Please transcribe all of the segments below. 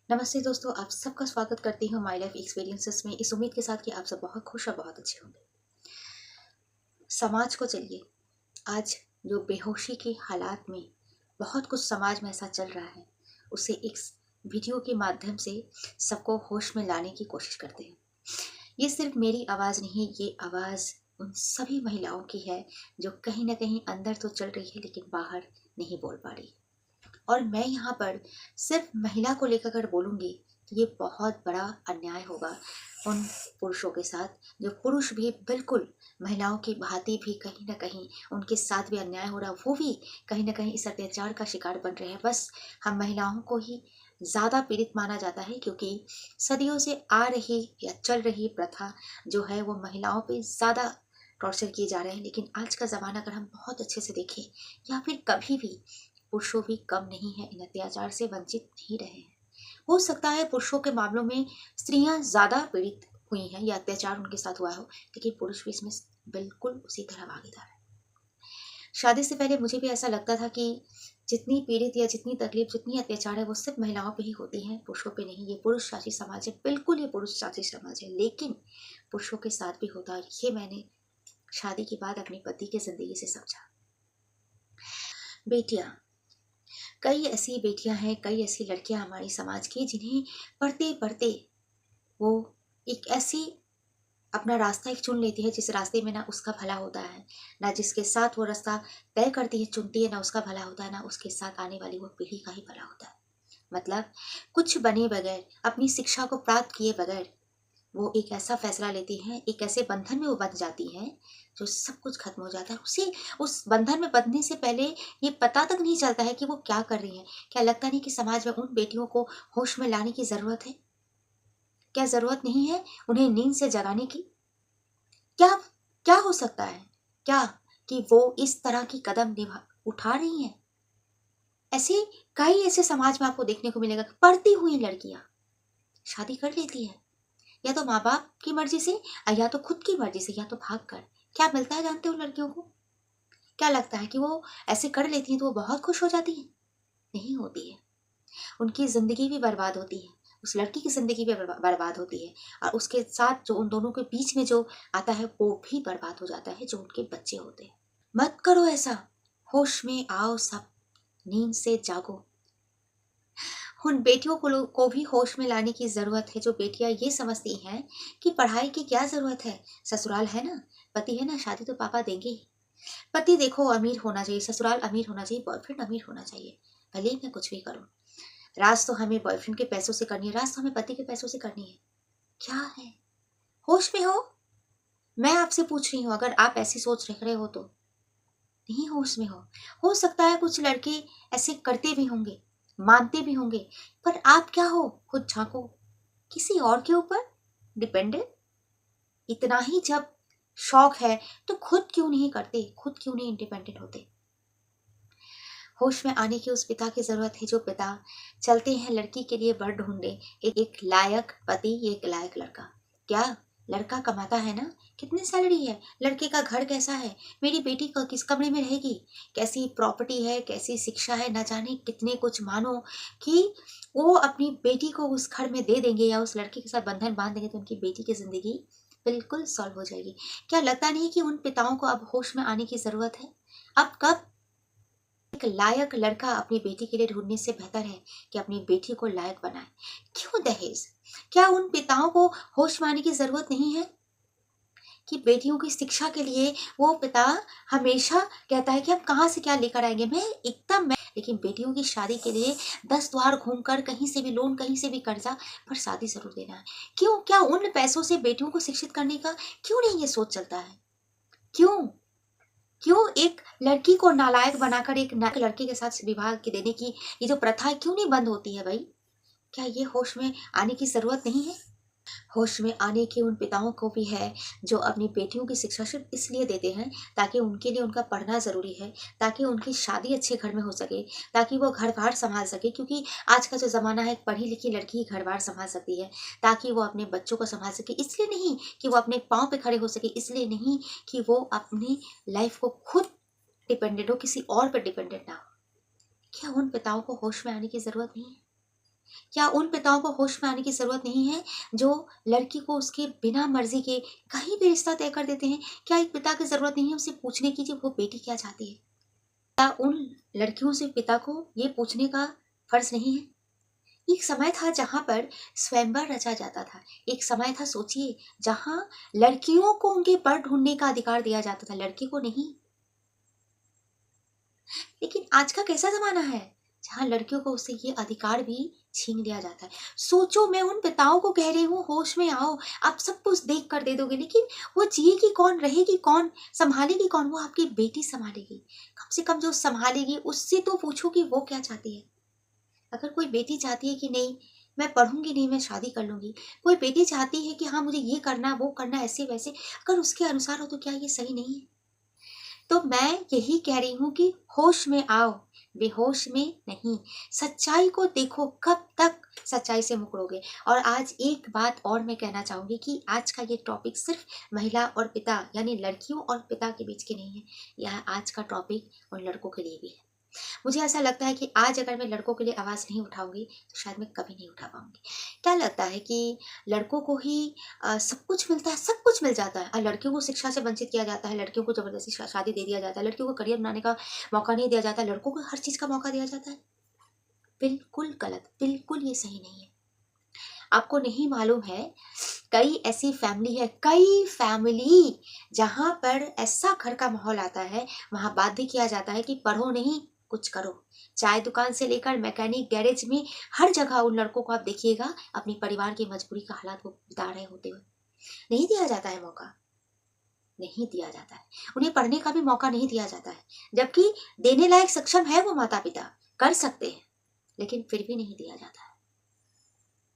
नमस्ते दोस्तों, आप सबका स्वागत करती हूँ माय लाइफ एक्सपीरियंसेस में, इस उम्मीद के साथ कि आप सब बहुत खुश और बहुत अच्छे होंगे। समाज को चलिए, आज जो बेहोशी की हालात में बहुत कुछ समाज में ऐसा चल रहा है, उसे एक वीडियो के माध्यम से सबको होश में लाने की कोशिश करते हैं। ये सिर्फ मेरी आवाज़ नहीं, ये आवाज़ उन सभी महिलाओं की है जो कहीं ना कहीं अंदर तो चल रही है लेकिन बाहर नहीं बोल पा रही। और मैं यहाँ पर सिर्फ महिला को लेकर अगर बोलूँगी तो ये बहुत बड़ा अन्याय होगा उन पुरुषों के साथ, जो पुरुष भी बिल्कुल महिलाओं की भांति भी कहीं ना कहीं उनके साथ भी अन्याय हो रहा है, वो भी कहीं ना कहीं इस अत्याचार का शिकार बन रहे हैं। बस हम महिलाओं को ही ज़्यादा पीड़ित माना जाता है क्योंकि सदियों से आ रही या चल रही प्रथा जो है वो महिलाओं पे ज़्यादा टॉर्चर किए जा रहे हैं। लेकिन आज का ज़माना अगर हम बहुत अच्छे से देखें या फिर कभी भी, पुरुषों भी कम नहीं है, इन अत्याचार से वंचित नहीं रहे हैं। हो सकता है पुरुषों के मामलों में स्त्रियां ज्यादा पीड़ित हुई हैं या अत्याचार उनके साथ हुआ हो, लेकिन पुरुष भी इसमें बिल्कुल उसी तरह भागीदार है। शादी से पहले मुझे भी ऐसा लगता था कि जितनी पीड़ित या जितनी तकलीफ, जितनी अत्याचार है वो सिर्फ महिलाओं पे ही होती हैं, पुरुषों पे नहीं। ये पुरुष शासी समाज है, बिल्कुल ये पुरुष शासी समाज है, लेकिन पुरुषों के साथ भी होता है। ये मैंने शादी के बाद अपने पति की जिंदगी से समझा। बेटियां, कई ऐसी बेटियां हैं, कई ऐसी लड़कियां हमारे समाज की जिन्हें पढ़ते पढ़ते वो एक ऐसी अपना रास्ता एक चुन लेती है जिस रास्ते में ना उसका भला होता है, ना जिसके साथ वो रास्ता तय करती है चुनती है, ना उसका भला होता है, ना उसके साथ आने वाली वो पीढ़ी का ही भला होता है। मतलब कुछ बने बगैर, अपनी शिक्षा को प्राप्त किए बगैर वो एक ऐसा फैसला लेती हैं, एक ऐसे बंधन में वो बंध जाती हैं जो सब कुछ खत्म हो जाता है। उसे उस बंधन में बंधने से पहले ये पता तक नहीं चलता है कि वो क्या कर रही हैं। क्या लगता नहीं कि समाज में उन बेटियों को होश में लाने की जरूरत है? क्या जरूरत नहीं है उन्हें नींद से जगाने की? क्या क्या हो सकता है क्या कि वो इस तरह की कदम उठा रही हैं? ऐसे कई ऐसे समाज में आपको देखने को मिलेगा कि पढ़ती हुई लड़कियां शादी कर लेती हैं, या तो माँ बाप की मर्जी से, या तो खुद की मर्जी से, या तो भाग कर। क्या मिलता है जानते हो लड़कियों को? क्या लगता है कि वो ऐसे कर लेती हैं तो वो बहुत खुश हो जाती हैं? नहीं होती है। उनकी जिंदगी भी बर्बाद होती है, उस लड़की की जिंदगी भी बर्बाद होती है, और उसके साथ जो उन दोनों के बीच में जो आता है वो भी बर्बाद हो जाता है, जो उनके बच्चे होते हैं। मत करो ऐसा। होश में आओ सब, नींद से जागो। उन बेटियों को भी होश में लाने की जरूरत है जो बेटियां ये समझती हैं कि पढ़ाई की क्या जरूरत है, ससुराल है ना, पति है ना, शादी तो पापा देंगे ही। पति देखो अमीर होना चाहिए, ससुराल अमीर होना चाहिए, बॉयफ्रेंड अमीर होना चाहिए, भले ही मैं कुछ भी करूं। राज तो हमें बॉयफ्रेंड के पैसों से करनी है, राज तो हमें पति के पैसों से करनी है। क्या है? होश में हो? मैं आपसे पूछ रही हूँ, अगर आप ऐसी सोच रख रहे हो तो नहीं होश में हो सकता है कुछ लड़के ऐसे करते भी होंगे, मानते भी होंगे, पर आप क्या हो? खुद झांको, किसी और के ऊपर डिपेंडेंट? इतना ही जब शौक है तो खुद क्यों नहीं करते, खुद क्यों नहीं इंडिपेंडेंट होते? होश में आने की उस पिता की जरूरत है जो पिता चलते हैं लड़की के लिए वर ढूंढे, एक लायक पति, एक लायक लड़का। क्या लड़का कमाता है ना? कितनी सैलरी है? लड़के का घर कैसा है? मेरी बेटी का किस कमरे में रहेगी? कैसी प्रॉपर्टी है, कैसी शिक्षा है, न जाने कितने कुछ मानो कि वो अपनी बेटी को उस घर में दे देंगे या उस लड़के के साथ बंधन बांध देंगे तो उनकी बेटी की जिंदगी बिल्कुल सॉल्व हो जाएगी। क्या लगता नहीं कि उन पिताओं को अब होश में आने की जरूरत है? अब कब एक लायक लड़का अपनी बेटी के लिए ढूंढने से बेहतर है कि अपनी बेटी को लायक बनाए। क्यों दहेज? क्या उन पिताओं को होश में आने की जरूरत नहीं है कि बेटियों की शिक्षा के लिए वो पिता हमेशा कहता है कि हम कहाँ से क्या लेकर आएंगे, मैं एकदम मैं, लेकिन बेटियों की शादी के लिए 10 द्वार घूमकर कहीं से भी लोन, कहीं से भी कर्जा, पर शादी जरूर देना है। क्यों? क्या उन पैसों से बेटियों को शिक्षित करने का क्यों नहीं ये सोच चलता है? क्यों? क्यों एक लड़की को नालायक बनाकर एक लड़के के साथ विवाह के देने की ये जो प्रथा है क्यों नहीं बंद होती है भाई? क्या ये होश में आने की जरूरत नहीं है? होश में आने की उन पिताओं को भी है जो अपनी बेटियों की शिक्षा सिर्फ इसलिए देते हैं ताकि उनके लिए उनका पढ़ना जरूरी है, ताकि उनकी शादी अच्छे घर में हो सके, ताकि वो घर बार संभाल सके, क्योंकि आज का जो जमाना है पढ़ी लिखी लड़की ही घर बार संभाल सकती है, ताकि वो अपने बच्चों को संभाल सके। इसलिए नहीं कि वो अपने पाँव पे खड़े हो सके, इसलिए नहीं कि वो अपनी लाइफ को खुद डिपेंडेंट हो, किसी और पर डिपेंडेंट ना हो। क्या उन पिताओं को होश में आने की जरूरत नहीं है? क्या उन पिताओं को होश में आने की ज़रूरत नहीं है जो लड़की को उसके बिना मर्जी के कहीं भी रिश्ता तय कर देते हैं? क्या एक पिता की ज़रूरत नहीं है उसे पूछने की वो बेटी क्या चाहती है? क्या उन लड़कियों से पिता को ये पूछने का फर्ज नहीं है? एक समय था जहां पर स्वयंवर रचा जाता था। एक समय था, सोचिए, जहां लड़कियों को उनके पर ढूंढने का अधिकार दिया जाता था, लड़के को नहीं। लेकिन आज का कैसा जमाना है जहां लड़कियों को उससे ये अधिकार भी छीन लिया जाता है। सोचो, मैं उन पिताओं को कह रही हूँ होश में आओ, आप सब कुछ देख कर दे दोगे, लेकिन वो जिएगी कौन, रहेगी कौन, संभालेगी कौन? वो आपकी बेटी संभालेगी। कम से कम जो संभालेगी उससे तो पूछो कि वो क्या चाहती है। अगर कोई बेटी चाहती है कि नहीं मैं पढ़ूंगी नहीं, मैं शादी कर लूंगी, कोई बेटी चाहती है कि हाँ मुझे ये करना वो करना ऐसे वैसे, अगर उसके अनुसार हो तो क्या ये सही नहीं है? तो मैं यही कह रही हूँ कि होश में आओ, बेहोश में नहीं। सच्चाई को देखो, कब तक सच्चाई से मुकरोगे? और आज एक बात और मैं कहना चाहूंगी कि आज का ये टॉपिक सिर्फ महिला और पिता यानी लड़कियों और पिता के बीच के नहीं है, यह आज का टॉपिक उन लड़कों के लिए भी है। मुझे ऐसा लगता है कि आज अगर मैं लड़कों के लिए आवाज़ नहीं उठाऊंगी तो शायद मैं कभी नहीं उठा पाऊंगी। क्या लगता है कि लड़कों को ही सब कुछ मिलता है, सब कुछ मिल जाता है, और लड़कियों को शिक्षा से वंचित किया जाता है, लड़कियों को जबरदस्ती शादी दे दिया जाता है, लड़कियों को करियर बनाने का मौका नहीं दिया जाता, लड़कों को हर चीज़ का मौका दिया जाता है? बिल्कुल गलत, बिल्कुल ये सही नहीं है। आपको नहीं मालूम है, कई ऐसी फैमिली है, कई फैमिली जहां पर ऐसा घर का माहौल आता है, वहां बाध्य किया जाता है कि पढ़ो नहीं कुछ करो। चाय दुकान से लेकर मैकेनिक, गैरेज में, हर जगह उन लड़कों को आप देखिएगा अपनी परिवार की मजबूरी का हालात वो बिता रहे होते हुए। नहीं दिया जाता है मौका, नहीं दिया जाता है, उन्हें पढ़ने का भी मौका नहीं दिया जाता है, जबकि देने लायक सक्षम है वो माता पिता, कर सकते हैं, लेकिन फिर भी नहीं दिया जाता है।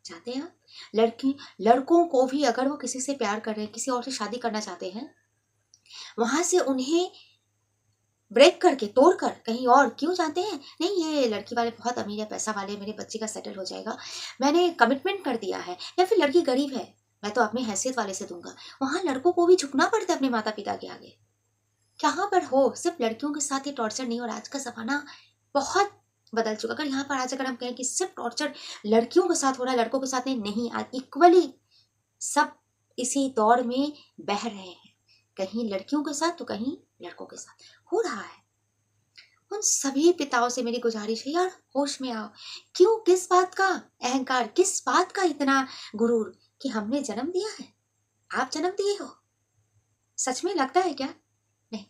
चाहते हैं आप? लड़की लड़कों को भी अगर वो किसी से प्यार कर रहे हैं, किसी और से शादी करना चाहते हैं, वहां से उन्हें ब्रेक करके तोड़ कर कहीं और क्यों जाते हैं? नहीं, ये लड़की वाले बहुत अमीर है, पैसा वाले, मेरे बच्चे का सेटल हो जाएगा, मैंने कमिटमेंट कर दिया है, या फिर लड़की गरीब है, मैं तो अपने हैसियत वाले से दूंगा। वहां लड़कों को भी झुकना पड़ता है अपने माता पिता के आगे। कहाँ पर हो, सिर्फ लड़कियों के साथ ये टॉर्चर नहीं, और आज का जमाना बहुत बदल चुका। अगर यहाँ पर आज अगर हम कहें कि सिर्फ टॉर्चर लड़कियों के साथ हो रहा है, लड़कों के साथ नहीं, नहीं, आज इक्वली सब इसी दौर में बह रहे हैं, कहीं लड़कियों के साथ तो कहीं लड़कों के साथ हो रहा है। उन सभी पिताओं से मेरी गुजारिश है, यार होश में आओ। क्यों, किस बात का अहंकार, किस बात का इतना गुरूर कि हमने जन्म दिया है, आप जन्म दिए हो? सच में लगता है क्या? नहीं।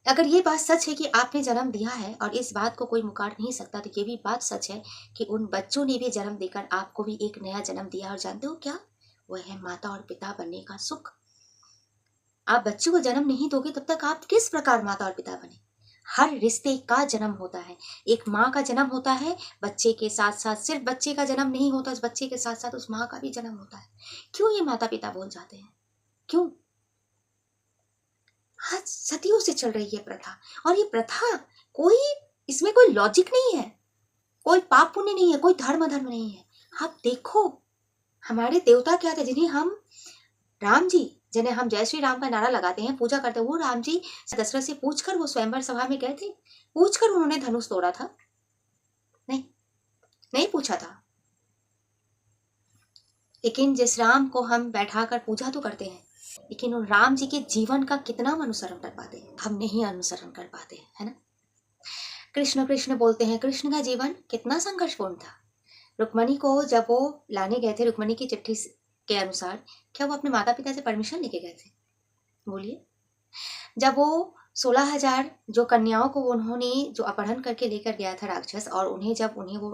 अगर ये बात सच है कि आपने जन्म दिया है और इस बात को कोई मुकार नहीं सकता, तो ये भी बात सच है कि उन बच्चों ने भी जन्म देकर आपको भी एक नया जन्म दिया। और जानते हो क्या? वह है माता और पिता बनने का सुख। आप बच्चों को जन्म नहीं दोगे तब तक आप किस प्रकार माता और पिता बने? हर रिश्ते का जन्म होता है, एक माँ का जन्म होता है, बच्चे के साथ साथ सिर्फ बच्चे का जन्म नहीं होता, उस बच्चे के साथ साथ उस माँ का भी जन्म होता है। क्यों ये माता पिता भूल जाते हैं? क्यों? आज सदियों से चल रही है प्रथा, और ये प्रथा कोई, इसमें कोई लॉजिक नहीं है, कोई पाप पुण्य नहीं है, कोई धर्म नहीं है। आप देखो, हमारे देवता क्या थे जिन्हें हम राम जी, जिन्हें हम जय श्री राम का नारा लगाते हैं, पूजा करते हैं, वो राम जी दशरथ से पूछकर वो स्वयंवर सभा में गए थे, पूछकर उन्होंने धनुष तोड़ा था? नहीं, नहीं पूछा था। लेकिन जिस राम को हम बैठाकर पूजा तो करते हैं, लेकिन उन राम जी के जीवन का कितना हम अनुसरण कर पाते हैं? हम नहीं अनुसरण कर पाते हैं, है ना? कृष्ण कृष्ण बोलते हैं, कृष्ण का जीवन कितना संघर्षपूर्ण था। रुक्मणी को जब वो लाने गए थे, रुक्मणी की चिट्ठी के अनुसार, क्या वो अपने माता पिता से परमिशन लेके गए थे? बोलिए। जब वो 16,000 जो कन्याओं को उन्होंने जो अपहरण करके लेकर गया था राक्षस, और उन्हें जब उन्हें वो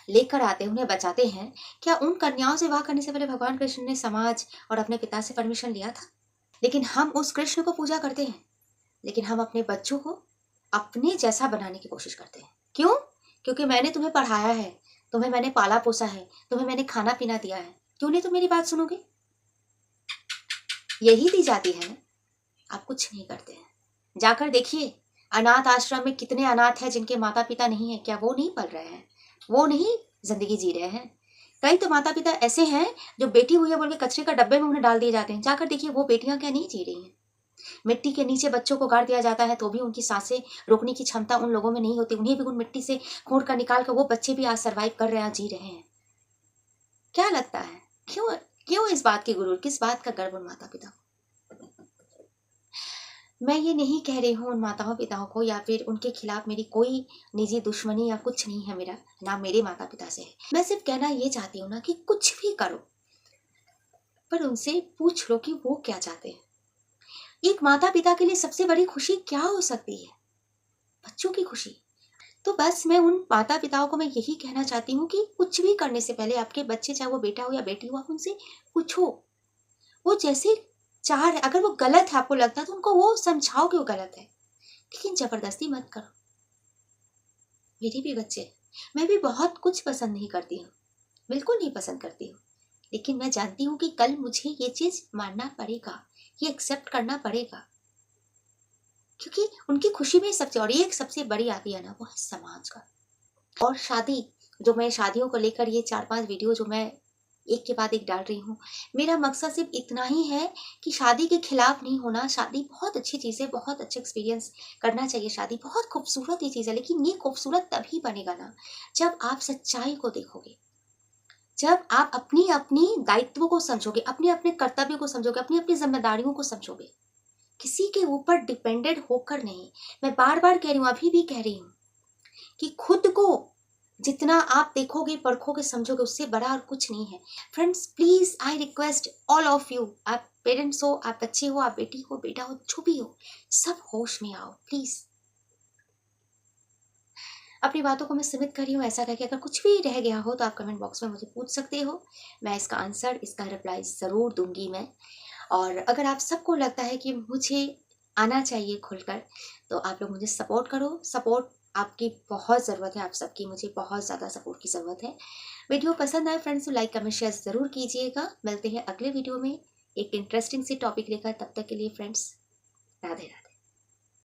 लेकर आते, उन्हें बचाते हैं, क्या उन कन्याओं से विवाह करने से पहले भगवान कृष्ण ने समाज और अपने पिता से परमिशन लिया था? लेकिन हम उस कृष्ण को पूजा करते हैं, लेकिन हम अपने बच्चों को अपने जैसा बनाने की कोशिश करते हैं। क्यों? क्योंकि मैंने तुम्हें पढ़ाया है, तुम्हें मैंने पाला पोसा है, तुम्हें मैंने खाना पीना दिया है, क्यों नहीं तुम मेरी बात सुनोगे? यही दी जाती है ना। आप कुछ नहीं करते हैं। जाकर देखिए, अनाथ आश्रम में कितने अनाथ हैं जिनके माता पिता नहीं है, क्या वो नहीं पल रहे हैं? वो नहीं जिंदगी जी रहे हैं? कई तो माता पिता ऐसे हैं जो बेटी हुई है बोल के कचरे का डब्बे में उन्हें डाल दिए जाते हैं। जाकर देखिए वो बेटियां क्या नहीं जी रही हैं? मिट्टी के नीचे बच्चों को गाड़ दिया जाता है तो भी उनकी सांसें रोकने की क्षमता उन लोगों में नहीं होती, उन्हें भी उन मिट्टी से खोद कर निकाल कर वो बच्चे भी आज सर्वाइव कर रहे हैं, जी रहे हैं। क्या लगता है क्यों क्यों इस बात की गुरूर, किस बात का गर्व उन माता पिता को? मैं ये नहीं कह रही हूँ उन माताओं पिताओं को या फिर उनके खिलाफ मेरी कोई निजी दुश्मनी या कुछ नहीं है, मेरा ना मेरे माता पिता से है। मैं सिर्फ कहना ये चाहती हूँ ना कि कुछ भी करो पर उनसे पूछ लो कि वो क्या चाहते हैं। एक माता पिता के लिए सबसे बड़ी खुशी क्या हो सकती है? बच्चों की खुशी। तो बस मैं उन माता पिताओं को मैं यही कहना चाहती हूँ कि कुछ भी करने से पहले आपके बच्चे चाहे वो बेटा हो या बेटी हो, आप उनसे पूछो। वो जैसे चाह रहे, अगर वो गलत है आपको लगता है तो उनको वो समझाओ कि वो गलत है, लेकिन जबरदस्ती मत करो। मेरे भी बच्चे, मैं भी बहुत कुछ पसंद नहीं करती हूँ, बिल्कुल नहीं पसंद करती हूँ, लेकिन मैं जानती हूँ कि कल मुझे ये चीज मानना पड़ेगा, ये एक्सेप्ट करना पड़ेगा, क्योंकि उनकी खुशी में सबसे, और एक सबसे बड़ी आती है ना, वो है समाज का। और शादी, जो मैं शादियों को लेकर ये 4-5 वीडियो जो मैं एक के बाद एक डाल रही हूँ, मेरा मकसद सिर्फ इतना ही है कि शादी के खिलाफ नहीं होना। शादी बहुत अच्छी चीज़ है, बहुत अच्छा एक्सपीरियंस करना चाहिए, शादी बहुत खूबसूरत ये चीज़ है, लेकिन ये खूबसूरत तभी बनेगा ना जब आप सच्चाई को देखोगे, जब आप अपनी अपनी दायित्व को समझोगे, अपने अपने कर्तव्य को समझोगे, अपनी अपनी जिम्मेदारियों को समझोगे, किसी के ऊपर डिपेंडेंट होकर नहीं। मैं बार बार कह रही हूँ, अभी भी कह रही हूँ कि खुद को जितना आप देखोगे, परखोगे, समझोगे, उससे बड़ा और कुछ नहीं है। Friends please I request all of you, आप पेरेंट्स हो, आप बच्चे हो, आप बेटी हो, बेटा हो, जो भी हो, सब होश में आओ प्लीज। अपनी बातों को मैं सीमित कर रही हूँ, ऐसा करके अगर कुछ भी रह गया हो तो आप कमेंट बॉक्स में मुझे पूछ सकते हो, मैं इसका आंसर, इसका रिप्लाई ज़रूर दूंगी मैं। और अगर आप सबको लगता है कि मुझे आना चाहिए खुलकर, तो आप लोग मुझे सपोर्ट करो। सपोर्ट आपकी बहुत ज़रूरत है, आप सबकी मुझे बहुत ज़्यादा सपोर्ट की ज़रूरत है। वीडियो पसंद आए फ्रेंड्स तो लाइक कमेंट शेयर ज़रूर कीजिएगा। मिलते हैं अगले वीडियो में एक इंटरेस्टिंग सी टॉपिक लेकर, तब तक के लिए फ्रेंड्स राधे राधे।